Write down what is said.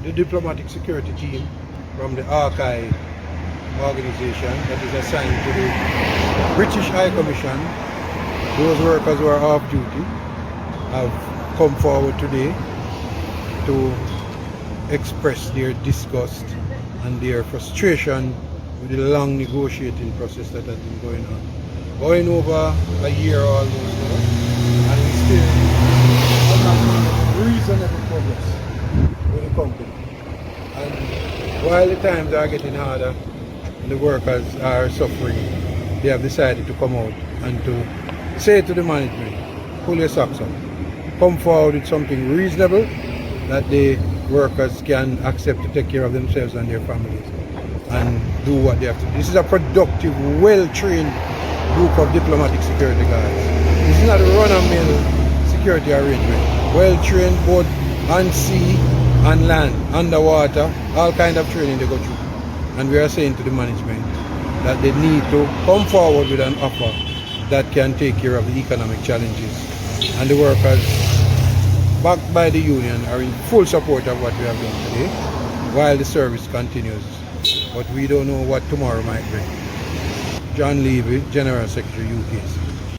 the diplomatic security team from the Archive organization that is assigned to the British High Commission. Those workers who are off duty have come forward today to express their disgust and their frustration with the long negotiating process that has been going over a year almost now, and we still have not made reasonable progress with the company. And while the times are getting harder and the workers are suffering, they have decided to come out and to say to the management, pull your socks up, come forward with something reasonable that the workers can accept to take care of themselves and their families and do what they have to do. This is a productive, well-trained group of diplomatic security guards. This is not a run-of-the-mill security arrangement. Well-trained both on sea and land, underwater, all kind of training they go through. And we are saying to the management that they need to come forward with an offer that can take care of the economic challenges. And the workers, backed by the union, are in full support of what we have done today, while the service continues. But we don't know what tomorrow might bring. John Levy, General Secretary, UKC.